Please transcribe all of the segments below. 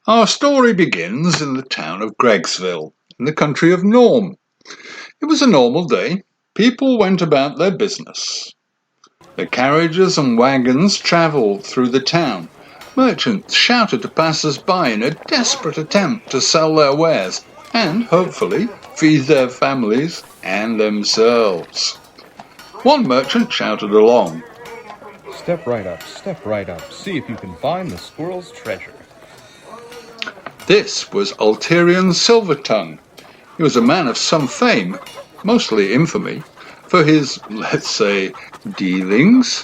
Our story begins in the town of Gregsville, in the country of Norm. It was a normal day. People went about their business. The carriages and wagons travelled through the town. Merchants shouted to passers-by in a desperate attempt to sell their wares and, hopefully, feed their families and themselves. One merchant shouted along, Step right up, see if you can find the squirrel's treasure. This was Ulterion Silvertongue. He was a man of some fame, mostly infamy, for his, let's say, dealings.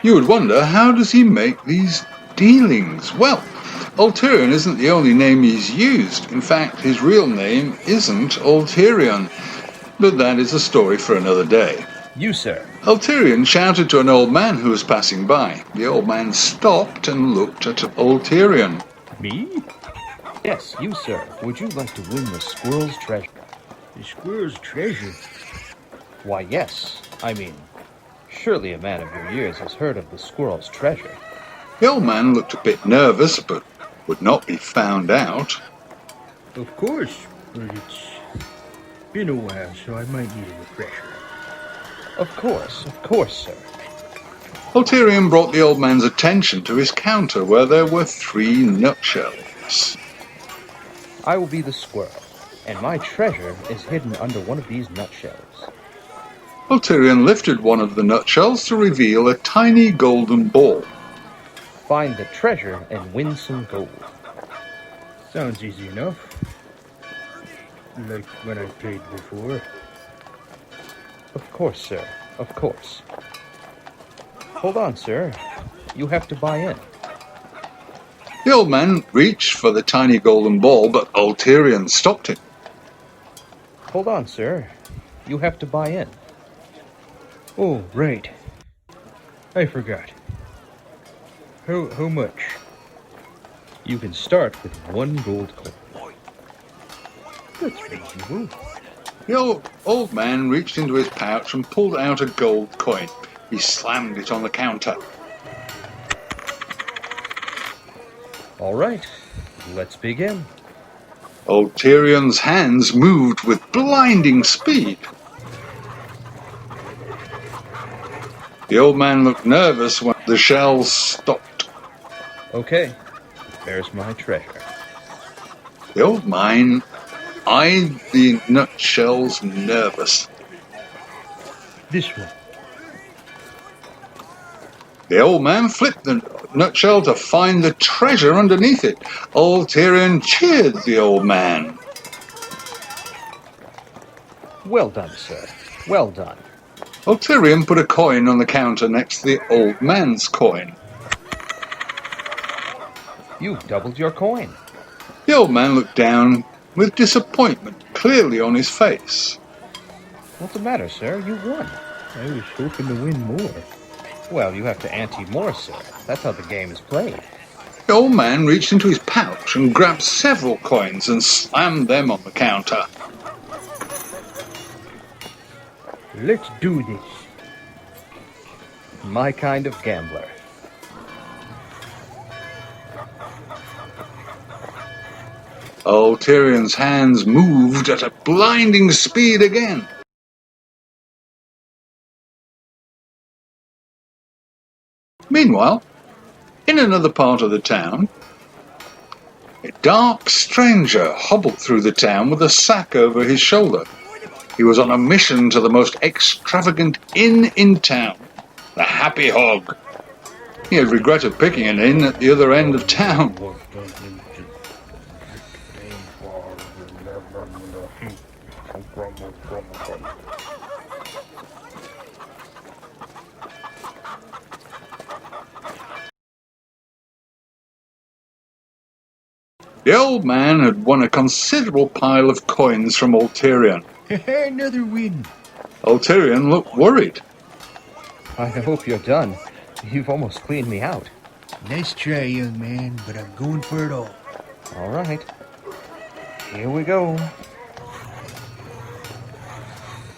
You would wonder, how does he make these dealings? Well, Ulterion isn't the only name he's used. In fact, his real name isn't Ulterion. But that is a story for another day. You, sir. Ulterion shouted to an old man who was passing by. The old man stopped and looked at Ulterion. Me? Yes, you, sir. Would you like to win the squirrel's treasure? The squirrel's treasure? Why, yes. I mean, surely a man of your years has heard of the squirrel's treasure. The old man looked a bit nervous, but would not be found out. Of course, but it's been a while, so I might need a refresher. Of course, sir. Ulterion brought the old man's attention to his counter, where there were 3 nutshells. I will be the squirrel, and my treasure is hidden under one of these nutshells. Ulterion lifted one of the nutshells to reveal a tiny golden ball. Find the treasure and win some gold. Sounds easy enough. Like when I played before. Of course, sir. Of course. Hold on, sir. You have to buy in. The old man reached for the tiny golden ball, but Ulterion stopped him. Hold on, sir. You have to buy in. Oh, right. I forgot. How much? You can start with 1 gold coin. That's reasonable. The old man reached into his pouch and pulled out a gold coin. He slammed it on the counter. All right, let's begin. Ulterion's hands moved with blinding speed. The old man looked nervous when the shells stopped. Okay, there's my treasure. The old man eyed the nutshells nervously. This one. The old man flipped the nutshell to find the treasure underneath it. Ulterion cheered the old man. Well done, sir. Well done. Ulterion put a coin on the counter next to the old man's coin. You've doubled your coin. The old man looked down with disappointment clearly on his face. What's the matter, sir? You won. I was hoping to win more. Well, you have to ante more, sir. That's how the game is played. The old man reached into his pouch and grabbed several coins and slammed them on the counter. Let's do this. My kind of gambler. Ulterion's hands moved at a blinding speed again. Meanwhile, in another part of the town, a dark stranger hobbled through the town with a sack over his shoulder. He was on a mission to the most extravagant inn in town, the Happy Hog. He had regretted picking an inn at the other end of town. The old man had won a considerable pile of coins from Ulterion. Another win. Ulterion looked worried. I hope you're done. You've almost cleaned me out. Nice try, young man, but I'm going for it all. All right. Here we go.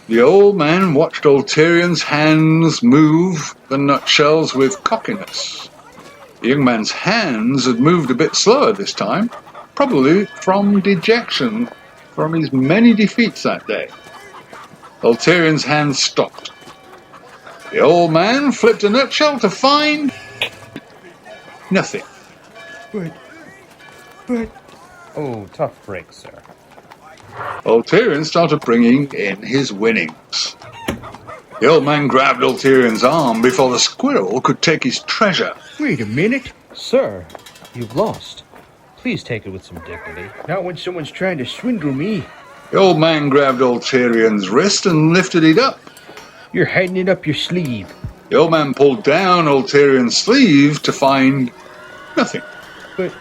The old man watched Ulterion's hands move the nutshells with cockiness. The young man's hands had moved a bit slower this time, probably from dejection from his many defeats that day. Ulterion's hands stopped. The old man flipped a nutshell to find nothing. But... Oh, tough break, sir. Ulterion started bringing in his winnings. The old man grabbed Ulterion's arm before the squirrel could take his treasure. Wait a minute. Sir, you've lost. Please take it with some dignity. Not when someone's trying to swindle me. The old man grabbed Ulterion's wrist and lifted it up. You're hiding it up your sleeve. The old man pulled down Ulterion's sleeve to find nothing. But,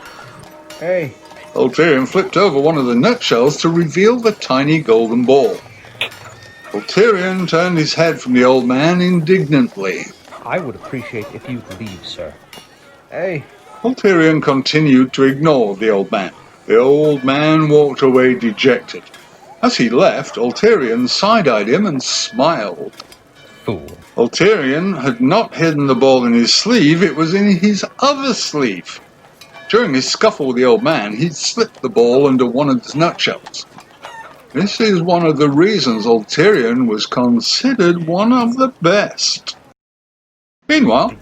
hey... Ulterion flipped over one of the nutshells to reveal the tiny golden ball. Ulterion turned his head from the old man indignantly. I would appreciate if you'd leave, sir. Hey... Ulterion continued to ignore the old man. The old man walked away dejected. As he left, Ulterion side-eyed him and smiled. Fool. Ulterion had not hidden the ball in his sleeve, it was in his other sleeve. During his scuffle with the old man, he'd slipped the ball under one of his nutshells. This is one of the reasons Ulterion was considered one of the best. Meanwhile,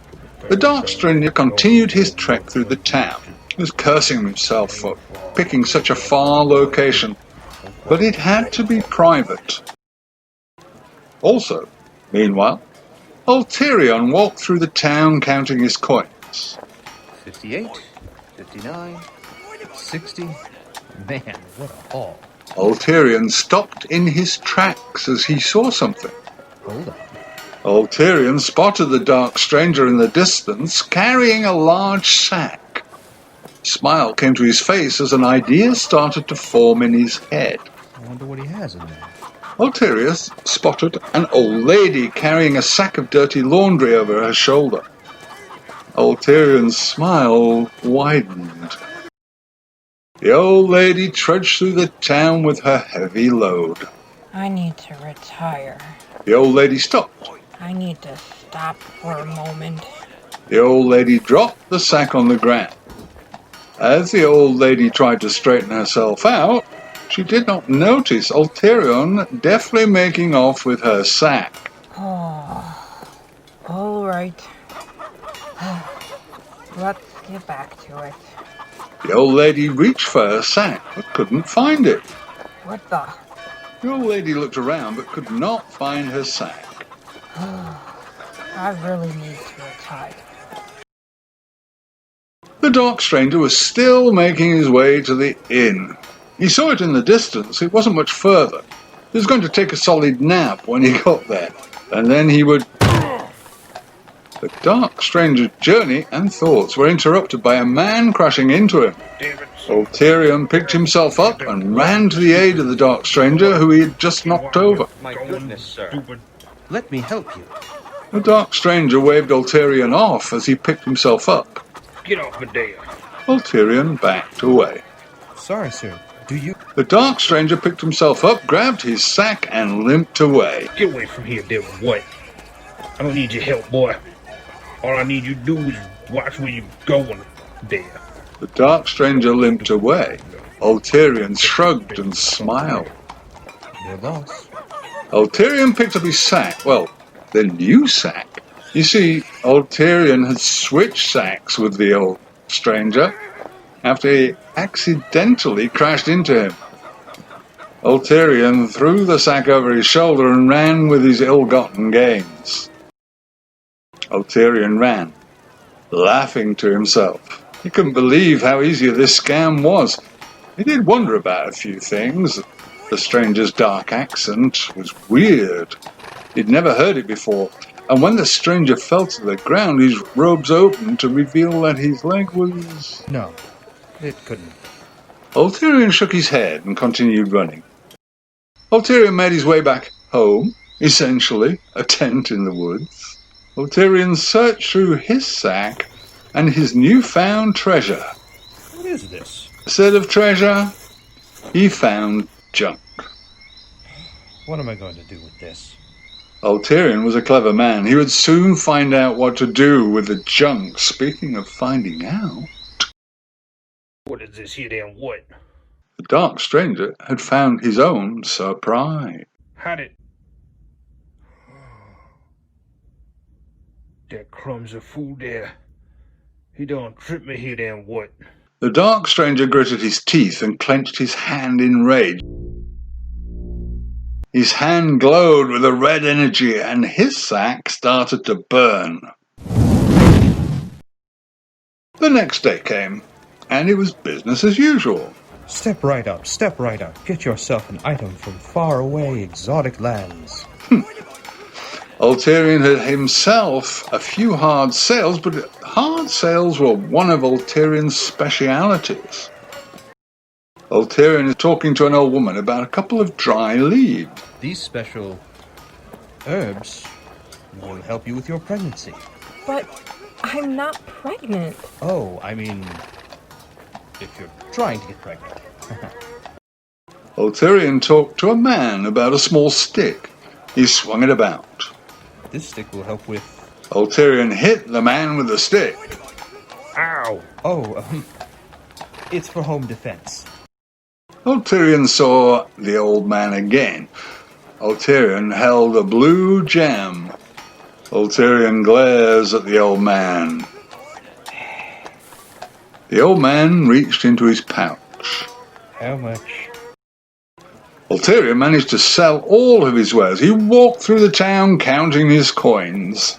the Dark Stranger continued his trek through the town. He was cursing himself for picking such a far location, but it had to be private. Also, meanwhile, Ulterion walked through the town counting his coins. 58, 59, 60. Man, what a haul. Ulterion stopped in his tracks as he saw something. Hold on. Ulterion spotted the Dark Stranger in the distance, carrying a large sack. A smile came to his face as an idea started to form in his head. I wonder what he has in there. Ulterion spotted an old lady carrying a sack of dirty laundry over her shoulder. Ulterion's smile widened. The old lady trudged through the town with her heavy load. I need to retire. The old lady stopped. I need to stop for a moment. The old lady dropped the sack on the ground. As the old lady tried to straighten herself out, she did not notice Ulterion deftly making off with her sack. Oh, all right. Let's get back to it. The old lady reached for her sack, but couldn't find it. What the? The old lady looked around, but could not find her sack. I really need to retire. The Dark Stranger was still making his way to the inn. He saw it in the distance. It wasn't much further. He was going to take a solid nap when he got there, and then he would... The Dark Stranger's journey and thoughts were interrupted by a man crashing into him. Ulterion picked himself up and ran to the aid of the Dark Stranger, who he had just knocked over. My goodness, sir. Let me help you. The Dark Stranger waved Ulterion off as he picked himself up. Get off of there. Ulterion backed away. Sorry, sir. Do you... The Dark Stranger picked himself up, grabbed his sack, and limped away. Get away from here, devil. What? I don't need your help, boy. All I need you to do is watch where you're going there. The Dark Stranger limped away. Ulterion shrugged and smiled. Your loss. Ulterion picked up his sack. Well, the new sack. You see, Ulterion had switched sacks with the old stranger after he accidentally crashed into him. Ulterion threw the sack over his shoulder and ran with his ill-gotten gains. Ulterion ran, laughing to himself. He couldn't believe how easy this scam was. He did wonder about a few things. The stranger's dark accent was weird. He'd never heard it before, and when the stranger fell to the ground, his robes opened to reveal that his leg was... No, it couldn't. Ulterion shook his head and continued running. Ulterion made his way back home, essentially a tent in the woods. Ulterion searched through his sack and his newfound treasure. What is this? Instead of treasure, he found junk. What am I going to do with this? Ulterion was a clever man. He would soon find out what to do with the junk. Speaking of finding out, What is this here damn what? the Dark Stranger had found his own surprise. How did... That crumbs of food there. He done tripped me here damn what? The Dark Stranger gritted his teeth and clenched his hand in rage. His hand glowed with a red energy, and his sack started to burn. The next day came, and it was business as usual. Step right up, step right up. Get yourself an item from faraway exotic lands. Ulterion had himself a few hard sales, but hard sales were one of Ulterion's specialities. Ulterion is talking to an old woman about a couple of dry leaves. These special herbs will help you with your pregnancy. But I'm not pregnant. Oh, I mean, if you're trying to get pregnant. Ulterion talked to a man about a small stick. He swung it about. This stick will help with... Ulterion hit the man with the stick. Ow! Oh, it's for home defense. Ulterion saw the old man again. Ulterion held a blue gem. Ulterion glares at the old man. The old man reached into his pouch. How much? Ulterion managed to sell all of his wares. He walked through the town counting his coins.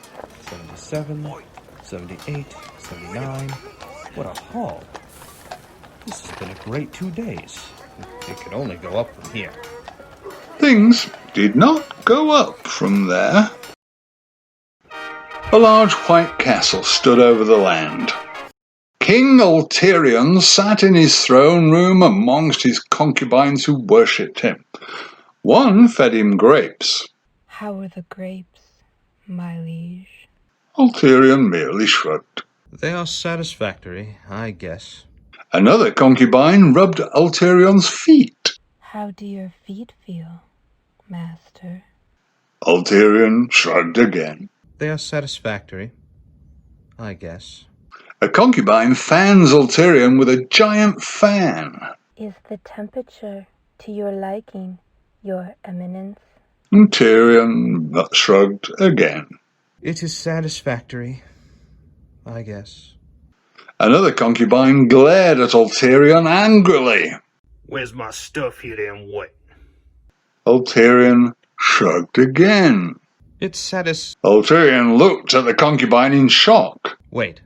77, 78, 79. What a haul. This has been a great 2 days. It can only go up from here. Things did not go up from there. A large white castle stood over the land. King Ulterion sat in his throne room amongst his concubines who worshipped him. One fed him grapes. How are the grapes, my liege? Ulterion merely shrugged. They are satisfactory, I guess. Another concubine rubbed Ulterion's feet. How do your feet feel, master? Ulterion shrugged again. They are satisfactory, I guess. A concubine fans Ulterion with a giant fan. Is the temperature to your liking, your eminence? Ulterion shrugged again. It is satisfactory, I guess. Another concubine glared at Ulterion angrily. Where's my stuff here damn what? Ulterion shrugged again. It's Ulterion looked at the concubine in shock. Wait,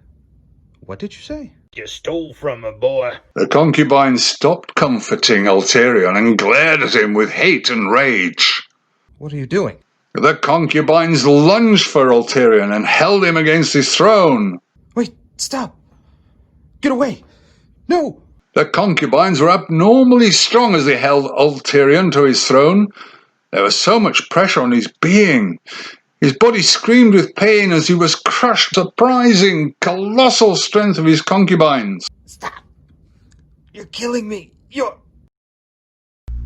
what did you say? You stole from me, boy. The concubine stopped comforting Ulterion and glared at him with hate and rage. What are you doing? The concubines lunged for Ulterion and held him against his throne. Wait, stop! Get away! No! The concubines were abnormally strong as they held Ulterion to his throne. There was so much pressure on his being. His body screamed with pain as he was crushed. Surprising, colossal strength of his concubines. Stop! You're killing me! You're...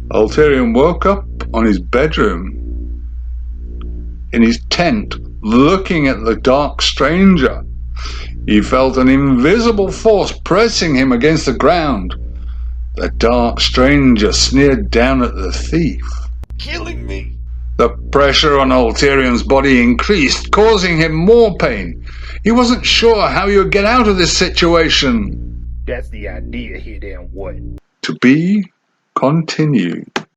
Ulterion woke up on his bedroom, in his tent, looking at the Dark Stranger. He felt an invisible force pressing him against the ground. The Dark Stranger sneered down at the thief. killing me! The pressure on Ulterion's body increased, causing him more pain. He wasn't sure how he would get out of this situation. That's the idea here damn what? To be continued.